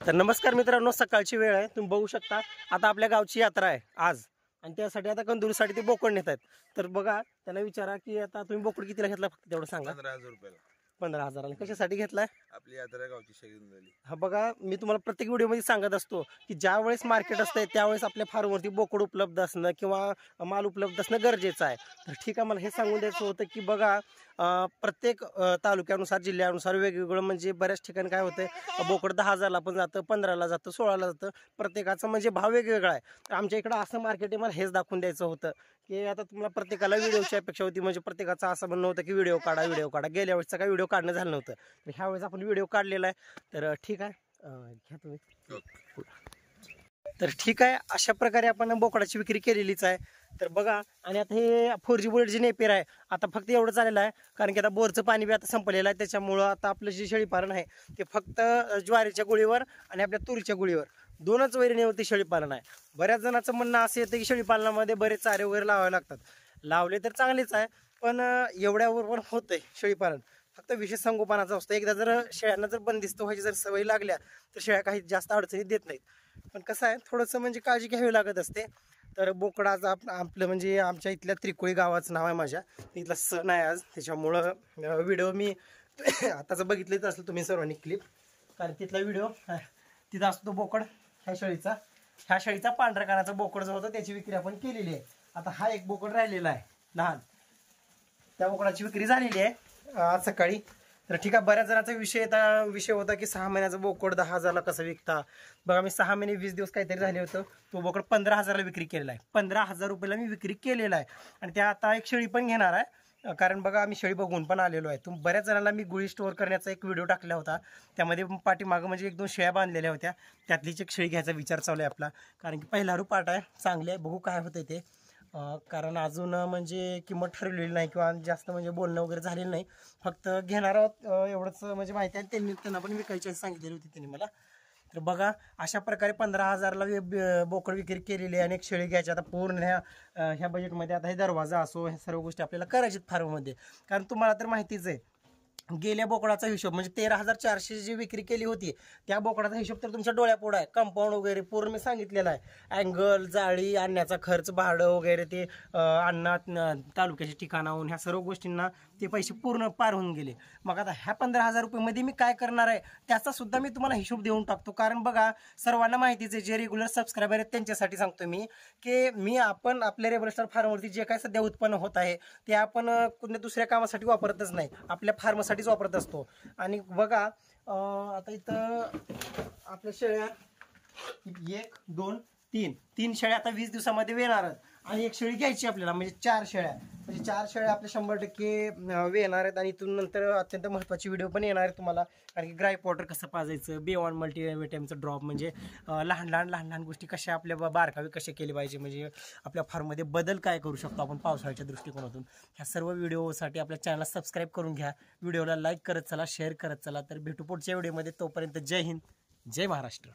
तर नमस्कार मित्रांनो, सकाळची वेळ आहे. तुम्ही बघू शकता आता आपल्या गावची यात्रा आहे आज, आणि त्यासाठी आता कंदुरीसाठी ते बोकड नेत आहेत. तर बघा, त्यांना विचारा की आता तुम्ही बोकड कितीला घेतला, फक्त तेवढं सांगा. 15,000 रुपयाला. 15,000. कशासाठी घेतलाय? आपली यात्रा गावची शहीद झाली. हा बघा, मी तुम्हाला प्रत्येक व्हिडिओमध्ये सांगत असतो की ज्या वेळेस मार्केट असतंय त्यावेळेस आपल्या फार्मवरती बोकड उपलब्ध असणं किंवा माल उपलब्ध असणं गरजेचं आहे. तर ठीक आहे, मला हे सांगून द्यायचं होतं की बघा, प्रत्येक तालुक्यानुसार जिल्ह्यानुसार वेगवेगळं, म्हणजे बऱ्याच ठिकाणी काय होतंय, बोकड 10,000ला पण जातं, 15ला जातं, 16ला जातं. प्रत्येकाचं म्हणजे भाव वेगवेगळा आहे. तर आमच्या इकडं असं मार्केट आहे, मला हेच दाखवून द्यायचं होतं की आता तुम्हाला प्रत्येकाला व्हिडिओची अपेक्षा होती. म्हणजे प्रत्येकाचं असं म्हणणं होतं की व्हिडिओ काढा. गेल्या वेळेसचा काही व्हिडिओ काढणं झालं नव्हतं, तर ह्या वेळेस आपण व्हिडिओ काढलेला आहे. तर ठीक आहे, घ्या तुम्ही. तर ठीक आहे, अशा प्रकारे आपण बोकडाची विक्री केलेलीच आहे. तर बघा, आणि आता हे 4G बुलेट जे नेपियर आहे, आता फक्त एवढं झालेलं आहे कारण की आता बोरचं पाणी बी आता संपलेलं आहे. त्याच्यामुळं आता आपलं जे शेळीपालन आहे ते फक्त ज्वारीच्या गुळीवर आणि आपल्या तुरीच्या गुळीवर दोनच वैरणीवरती शेळीपालन आहे. बऱ्याच जणांचं म्हणणं असं येतं की शेळीपालनामध्ये बरेच चारे वगैरे लावावे लागतात. लावले तर चांगलेच आहे, पण एवढ्यावर पण होतंय शेळीपालन. फक्त विशेष संगोपनाचा असतो. एकदा जर शेळ्यांना जर बंदिस्त व्हायची जर सवय लागल्या तर शेळ्या काही जास्त अडचणी देत नाहीत. पण कसं आहे, थोडंसं म्हणजे काळजी घ्यावी लागत असते. तर बोकडाचं आपलं म्हणजे आमच्या इथल्या त्रिकोळी गावाचं नाव आहे. माझ्या इथला सण आहे आज, त्याच्यामुळं व्हिडिओ मी आताच बघितलेच असेल तुम्ही सर्वांनी क्लिप, कारण तिथला व्हिडिओ तिथं असतो बोकड ह्या शेळीचा पांढऱ्या कानाचा बोकड जो होता त्याची विक्री आपण केलेली आहे. आता हा एक बोकड राहिलेला आहे लहान, त्या बोकडाची विक्री झालेली आहे आज सकाळी. तर ठीक आहे, बऱ्याच जणांचा विषय होता की 6 महिन्याचा बोकड 10,000ला कसं विकता. बघा, मी 6 महिने 20 दिवस काहीतरी झाले होतं, तो बोकड 15,000ला विक्री केलेला आहे. 15,000 रुपयाला मी विक्री केलेला आहे. आणि त्या आता एक शेळी पण घेणार आहे, कारण बघा आम्ही शेळी बघून पण आलेलो आहे. बऱ्याच जणांना मी गुळी स्टोअर करण्याचा एक व्हिडिओ टाकला होता, त्यामध्ये पाठीमागं म्हणजे 1-2 शेळ्या बांधलेल्या होत्या. त्यातलीच एक शेळी घ्यायचा विचार चालू आहे आपला, कारण की पहिला पाट आहे, चांगले आहे, बघू काय होतं ते. कारण अजून म्हणजे किंमत ठरवलेली नाही किंवा जास्त म्हणजे बोलणं वगैरे झालेलं नाही. फक्त घेणार आहोत एवढंच म्हणजे माहिती आहे. त्यांना पण विकायची सांगितलेली होती त्यांनी मला. तर बघा, अशा प्रकारे 15,000ला बोकड विक्री केलेली आहे. आणि एक शेळी घ्यायची. आता पूर्ण ह्या बजेटमध्ये आता हे दरवाजा असो, ह्या सर्व गोष्टी आपल्याला करायच्यात फार्ममध्ये. कारण तुम्हाला तर माहितीच आहे, गेल्या बोकडाचा हिशोब म्हणजे 13,400 जी विक्री केली होती, त्या बोकडाचा हिशोब तर तुमच्या डोळ्यापुढे आहे. कंपाऊंड वगैरे पूर्ण मी सांगितलेलं आहे. अँगल, जाळी, आणण्याचा खर्च, भाडं वगैरे, ते अन्नात तालुक्याच्या ठिकाणाहून ह्या सर्व गोष्टींना ते पैसे पूर्ण पार होऊन गेले. मग आता ह्या 15,000 रुपयेमध्ये मी काय करणार आहे त्याचा सुद्धा मी तुम्हाला हिशोब देऊन टाकतो. कारण बघा, सर्वांना माहितीच आहे, जे रेग्युलर सबस्क्रायबर आहेत त्यांच्यासाठी सांगतो मी की आपण आपल्या रेबल स्टार फार्मवरती जे काय सध्या उत्पन्न होत आहे ते आपण कुठल्या दुसऱ्या कामासाठी वापरतच नाही, आपल्या फार्मसाठी वापरत असतो. आणि बघा, आता इथं आपल्या शेळ्या 1, 2, 3 शेळ्या आता 20 दिवसामध्ये वेणार, आणि एक शेळी घ्यायची आपल्याला, म्हणजे 4 शेळ्या. म्हणजे 4 शेळ्या आपल्या 100% वेणार आहेत. आणि इथून नंतर अत्यंत महत्त्वाची व्हिडिओ पण येणार आहे तुम्हाला, कारण की ग्राय पॉटर कसं पाजायचं, B1 मल्टीव्हिटॅमिनचं ड्रॉप, म्हणजे लहान गोष्टी कशा आपल्या बारकावे कसे केले पाहिजे, म्हणजे आपल्या फार्ममध्ये बदल काय करू शकतो आपण पावसाळ्याच्या दृष्टिकोनातून. ह्या सर्व व्हिडिओसाठी आपल्या चॅनलला सबस्क्राईब करून घ्या, व्हिडिओला लाईक करत चला, शेअर करत चला. तर भेटू पुढच्या व्हिडिओमध्ये. तोपर्यंत जय हिंद, जय महाराष्ट्र.